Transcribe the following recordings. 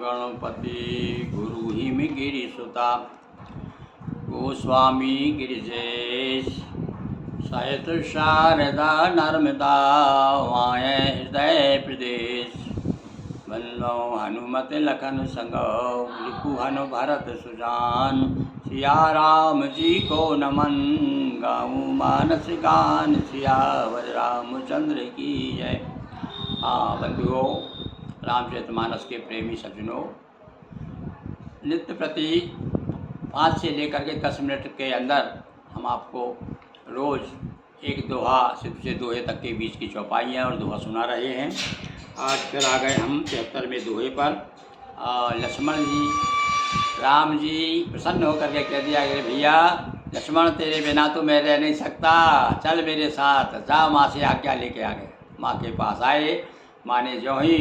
गणपति गुरु him गिरिसुता Goswami Girijesh सहित शारदा नर्मदा वाय हृदय प्रदेश बल्लो हनुमत लखन संग लिपुहन भरत सुजान सिया राम जी को नमन गाऊँ मानस गान सियावर रामचंद्र की जय। हाँ बंधुओं, रामचरितमानस के प्रेमी सज्जनों, नित्य प्रति 5 से लेकर के 10 मिनट के अंदर हम आपको रोज़ एक दोहा से दोहे तक के बीच की चौपाइयाँ और दोहा सुना रहे हैं। आज फिर आ गए हम 73वें दोहे पर। लक्ष्मण जी, राम जी प्रसन्न होकर के कह दिया कि भैया लक्ष्मण, तेरे बिना तो मैं रह नहीं सकता, चल मेरे साथ, जा माँ से आज्ञा लेके आ गए। माँ के पास आए। माँ ने जो ही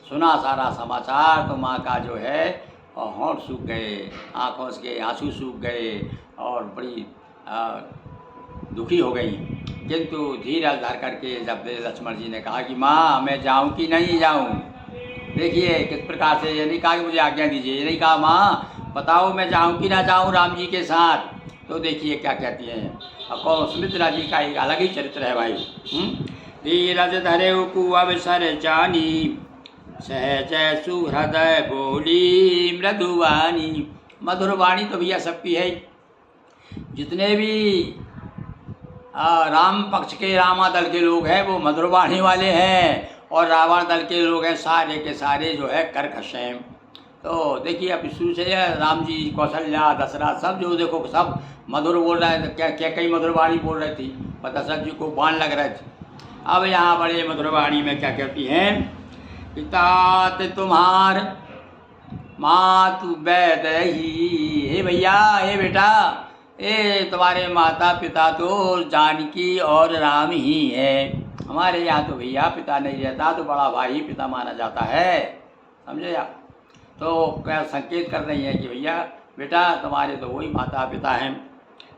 सुना सारा समाचार तो माँ का जो है होंठ सूख गए, आँखों के आंसू सूख गए और बड़ी दुखी हो गई। किंतु धीरज धर करके जब लक्ष्मण जी ने कहा कि माँ मैं जाऊँ कि नहीं जाऊँ, देखिए किस प्रकार से, ये नहीं कहा कि मुझे आज्ञा दीजिए, ये नहीं कहा माँ बताओ मैं जाऊँ कि ना जाऊँ राम जी के साथ। तो देखिए क्या कहती हैं। अब कौन, सुमित्रा जी का एक अलग ही चरित्र है भाई। धीरज धरे कु अवसर जानी, सहज सुहृदय बोली मृदुवाणी। मधुर वाणी तो भैया सबकी है। जितने भी राम पक्ष के, रामा दल के लोग हैं वो मधुर वाणी वाले हैं, और रावण दल के लोग हैं सारे के सारे जो है कर्कश हैं। तो देखिए अब शुरू से राम जी, कौशल्या, दशरथ सब जो देखो सब मधुर बोल रहे हैं। क्या कई मधुर वाणी बोल रही थी, पर दशरथ जी को बाण लग रहे थे। अब यहाँ बड़े मधुर वाणी में क्या कहती हैं। पिता तुम्हार मातु वैदेही। हे भैया, हे बेटा, ये तुम्हारे माता पिता तो जानकी और राम ही है। हमारे यहाँ तो भैया पिता नहीं रहता, तो बड़ा भाई पिता माना जाता है, समझे आप। तो क्या संकेत कर रही है कि भैया बेटा तुम्हारे तो वही माता पिता हैं।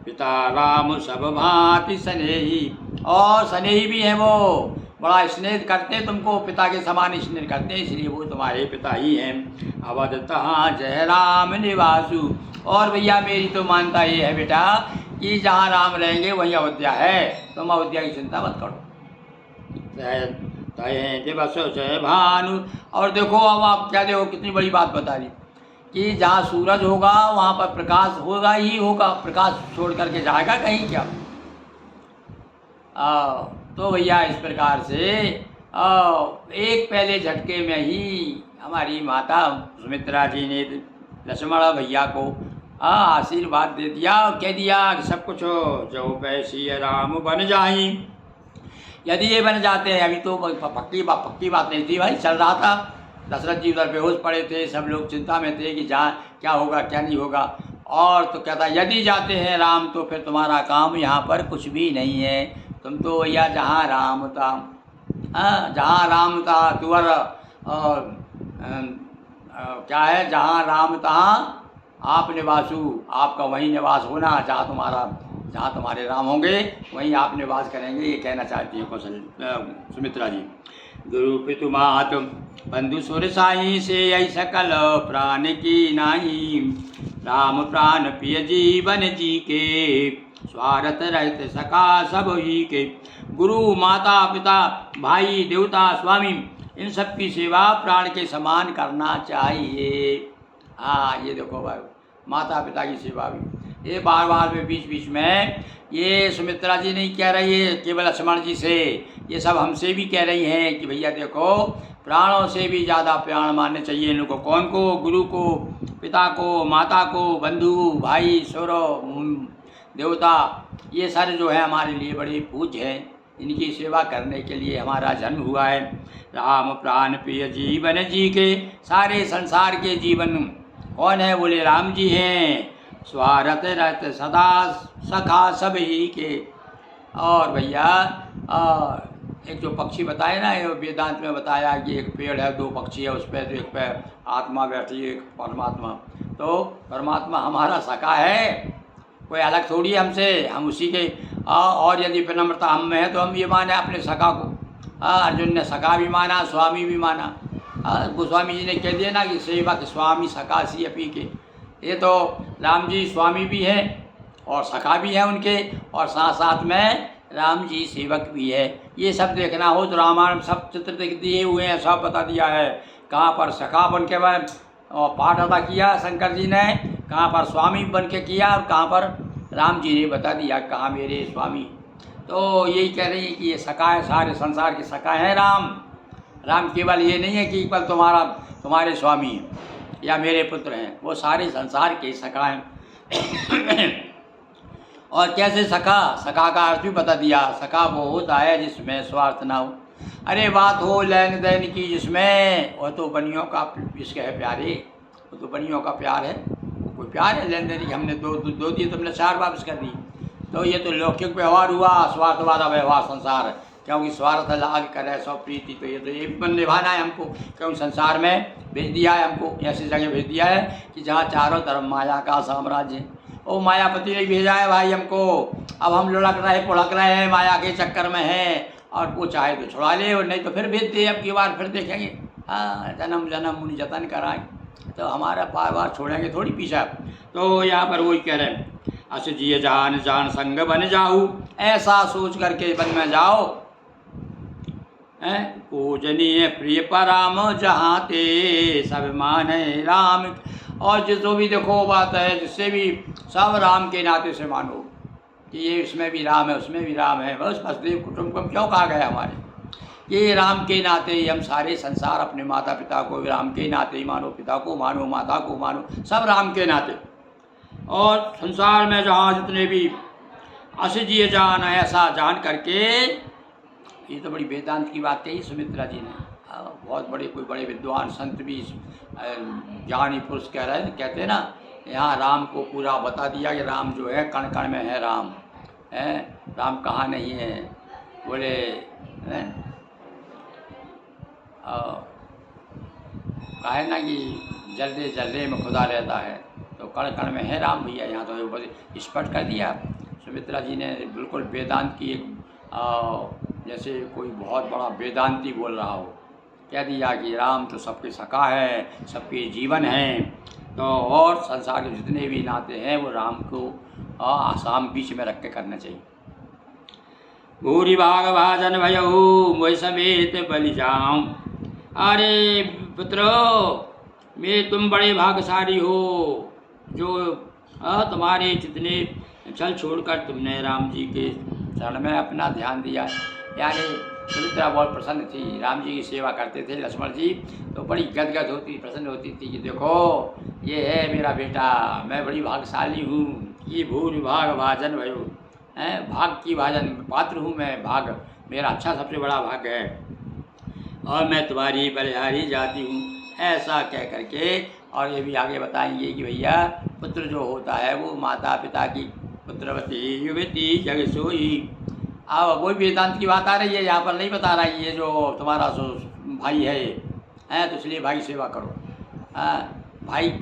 पिता राम सब भांति स्नेही, और स्नेही भी हैं, वो बड़ा स्नेह करते हैं तुमको, पिता के समान स्नेह करते हैं, इसलिए वो तुम्हारे पिता ही हैं। अवध तहाँ जय राम निवासु। और भैया मेरी तो मानता ये है बेटा कि जहाँ राम रहेंगे वहीं अयोध्या है, तुम अयोध्या की चिंता मत करो। दिवस जय भानु। और देखो अब आप क्या देखो, कितनी बड़ी बात बता दी कि जहाँ सूरज होगा वहाँ पर प्रकाश होगा ही होगा, प्रकाश छोड़ करके जाएगा कहीं क्या। तो भैया इस प्रकार से एक पहले झटके में ही हमारी माता सुमित्रा जी ने लक्ष्मण भैया को आशीर्वाद दे दिया, कह दिया कि सब कुछ हो जो पैसी राम बन जाई। यदि ये बन जाते हैं, अभी तो पक्की बात नहीं थी भाई, चल रहा था। दशरथ जी उधर बेहोश पड़े थे, सब लोग चिंता में थे कि जहाँ क्या होगा क्या नहीं होगा। और तो कहता यदि जाते हैं राम तो फिर तुम्हारा काम यहाँ पर कुछ भी नहीं है, तुम तो भैया जहाँ राम था, जहाँ राम था तुअर क्या है, जहाँ राम तहाँ आप निवासु, आपका वहीं निवास होना, जहाँ तुम्हारे राम होंगे वहीं आप निवास करेंगे, ये कहना चाहती है सुमित्रा जी। गुरु पितु मात बंधु सुर साई से यही सकल प्राण की नाही, राम प्राण प्रिय जीवन जी के स्वार्थ रहित सका सब ही के। गुरु, माता पिता, भाई, देवता, स्वामी, इन सब की सेवा प्राण के समान करना चाहिए। ये देखो भाई, माता पिता की सेवा भी, ये बार बार में बीच में ये सुमित्रा जी नहीं कह रही है केवल लक्ष्मण जी से, ये सब हमसे भी कह रही हैं कि भैया देखो प्राणों से भी ज़्यादा प्राण मानने चाहिए इन लोगों को। कौन को? गुरु को, पिता को, माता को, बंधु, भाई, सौरव, देवता, ये सारे जो है हमारे लिए बड़े पूज्य हैं, इनकी सेवा करने के लिए हमारा जन्म हुआ है। राम प्राण प्रिय जीवन जी के, सारे संसार के जीवन कौन है? बोले राम जी हैं। स्वार्थ रहते सदा सखा सब ही के। और भैया एक जो पक्षी बताए ना, ये वेदांत में बताया कि एक पेड़ है, 2 पक्षी है उस पर, तो एक पे आत्मा बैठी है, एक परमात्मा। तो परमात्मा हमारा सखा है, कोई अलग थोड़ी हमसे, हम उसी के। और यदि विनम्रता हम में है तो हम ये माने अपने सखा को। अर्जुन ने सखा भी माना, स्वामी भी माना। गोस्वामी जी ने कह दिया ना कि सेवक स्वामी सखा सी अपी के। ये तो राम जी स्वामी भी हैं और सखा भी हैं उनके, और साथ साथ में राम जी सेवक भी है। ये सब देखना हो तो रामायण सब चित्र देख दिए हुए हैं, सब बता दिया है। कहाँ पर सखा बन के पाठ अदा किया शंकर जी ने, कहाँ पर स्वामी बन के किया, और कहाँ पर राम जी ने बता दिया कहाँ मेरे स्वामी। तो यही कह रही है कि ये सखा है, सारे संसार के सखा हैं राम। राम केवल ये नहीं है कि केवल तुम्हारे स्वामी हैं या मेरे पुत्र हैं, वो सारे संसार के सखा हैं। और कैसे सखा, सखा का अर्थ भी बता दिया। सखा वो होता है जिसमें स्वार्थ ना हो। अरे बात हो लेन देन की जिसमें, वो तो बनियों का इसके है प्यारे, वो तो बनियों का प्यार है। कोई प्यार है लेन देन की? हमने दो दिए, तुमने 4 वापस कर दी। तो ये तो लौकिक व्यवहार हुआ, स्वार्थ वाला व्यवहार संसार है। क्योंकि स्वार्थ लाग करे सौ प्रीति, तो ये भी निभाना है हमको। क्योंकि संसार में भेज दिया है हमको, ऐसी जगह भेज दिया है कि जहाँ चारों तरफ माया का साम्राज्य। ओ मायापति ने भेजा है भाई हमको। अब हम पुढ़क रहे हैं, माया के चक्कर में हैं, और वो चाहे तो छुड़ा ले और नहीं तो फिर भेज दे। अब की बार फिर देखेंगे, हाँ जन्म जन्म मुनि जतन कराएं, तो हमारा बार छोड़ेंगे थोड़ी पीछा। तो यहाँ पर वही कह रहे हैं, अस जिय जान जान संग बन जाऊ, ऐसा सोच करके बन में जाओ। पूजनीय प्रिय पराम जहाँ ते सब माने राम। और जो भी देखो बात है, जिससे भी सब राम के नाते से मानो कि ये इसमें भी राम है उसमें भी राम है। बस वसुदेव कुटुंबकम क्यों कहा गया हमारे, ये राम के नाते ही हम सारे संसार अपने माता पिता को भी राम के नाते ही मानो, पिता को मानो, माता को मानो, सब राम के नाते। और संसार में जहाँ जितने भी अस जिय जान, ऐसा जान करके, ये तो बड़ी वेदांत की बात कही सुमित्रा जी ने। बहुत बड़े कोई बड़े विद्वान संत भी ज्ञानी पुरुष कह रहे हैं, कहते हैं ना, यहाँ राम को पूरा बता दिया कि राम जो है कण कण में है राम है। राम कहाँ नहीं है, बोले कहा है ना कि जल्दे जल्दे में खुदा रहता है, तो कण कण में है राम भैया। यहाँ तो स्पष्ट कर दिया सुमित्रा जी ने, बिल्कुल वेदांत की एक जैसे कोई बहुत बड़ा वेदांती बोल रहा हो, कह दिया कि राम तो सबके सखा है, सबके जीवन हैं। तो और संसार के जितने भी नाते हैं वो राम को आसाम बीच में रख के करना चाहिए। भूरि भाग भाजन भयहु मोहि समेत बलि जाऊं। अरे पुत्रो, तुम बड़े भाग्यशाली हो जो तुम्हारे जितने चल छोड़कर तुमने राम जी के चरण में अपना ध्यान दिया। यानी सुमित्रा बहुत प्रसन्न थी, राम जी की सेवा करते थे लक्ष्मण जी, तो बड़ी गदगद होती, प्रसन्न होती थी कि देखो ये है मेरा बेटा, मैं बड़ी भाग्यशाली हूँ। ये भूरि भाग भाजन भयो है, भाग की भाजन पात्र हूँ मैं, भाग मेरा अच्छा सबसे बड़ा भाग है, और मैं तुम्हारी बलिहारी जाती हूँ। ऐसा कह करके और ये भी आगे बताएंगे कि भैया पुत्र जो होता है वो माता पिता की पुत्रवती युवती जग सोई। अब वही वेदांत की बात आ रही है, यहाँ पर नहीं बता रहा है ये जो तुम्हारा भाई है तो इसलिए भाई सेवा करो। भाई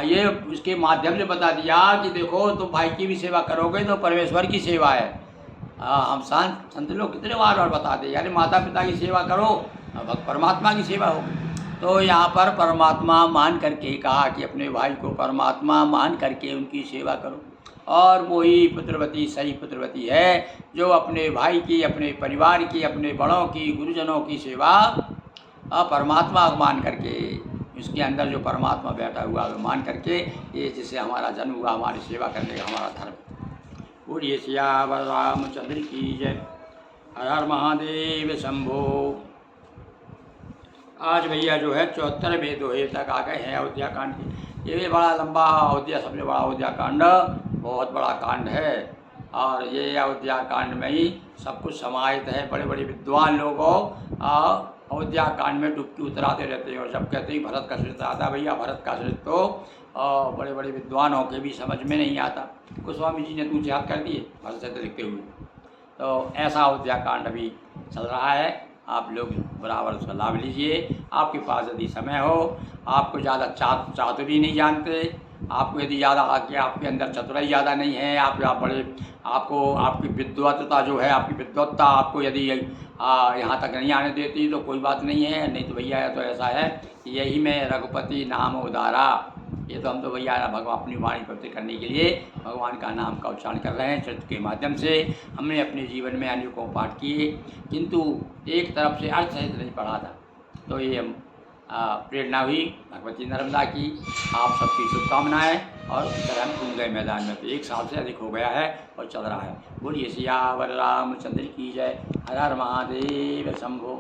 ये उसके माध्यम से बता दिया कि देखो तुम भाई की भी सेवा करोगे तो परमेश्वर की सेवा है। हम संत लोग कितने बार बता दें, यानी माता पिता की सेवा करो, परमात्मा की सेवा होगी। तो यहाँ पर परमात्मा मान करके कहा कि अपने भाई को परमात्मा मान करके उनकी सेवा करो। और वही पुत्रवती सही पुत्रवती है जो अपने भाई की, अपने परिवार की, अपने बड़ों की, गुरुजनों की सेवा परमात्मा मान करके, इसके अंदर जो परमात्मा बैठा हुआ है मान करके, ये जिससे हमारा जन्म हुआ, हमारी सेवा करने का हमारा धर्म। बोलिए सियावर रामचंद्र की जय। हर हर महादेव शंभो। आज भैया जो है 74वें दोहे तक आ गए हैं अयोध्या कांड की। ये भी बड़ा लंबा अयोध्या, सबसे बड़ा अयोध्या कांड बहुत बड़ा कांड है, और ये अयोध्या कांड में ही सब कुछ समाहित है। बड़े बड़े विद्वान लोगों अयोध्या कांड में डुबकी उतराते रहते हैं, और जब कहते ही भरत का चरित्र आता है, भैया भरत का चरित्र तो बड़े बड़े विद्वानों के भी समझ में नहीं आता। गोस्वामी जी ने तू याद कर दिए भरत चरित्र लिखते हुए। तो ऐसा अयोध्या कांड अभी चल रहा है, आप लोग बराबर उसका लाभ लीजिए। आपके पास यदि समय हो, आपको ज़्यादा चातुरी नहीं जानते आपको यदि ज़्यादा आके आपके अंदर चतुराई ज़्यादा नहीं है, आप बड़े आपको आपकी विद्वत्ता जो है, आपकी विद्वत्ता आपको यदि यहाँ तक नहीं आने देती तो कोई बात नहीं है। नहीं तो भैया तो ऐसा है कि यही में रघुपति नाम उदारा, ये तो हम तो भैया भगवान अपनी वाणी प्रकट करने के लिए भगवान का नाम का उच्चारण कर रहे हैं। चरित्र के माध्यम से हमने अपने जीवन में अनेकों पाठ किए, किंतु एक तरफ से अर्थ सहित नहीं पढ़ा था। तो ये हम प्रेरणा हुई भगवती नर्मदा की। आप सबकी शुभकामनाएं। और इधर हम घूम गए मैदान में, तो 1 साल से अधिक हो गया है और चल रहा है। बोलिए सियावर रामचंद्र की जय। हर हर महादेव शंभो।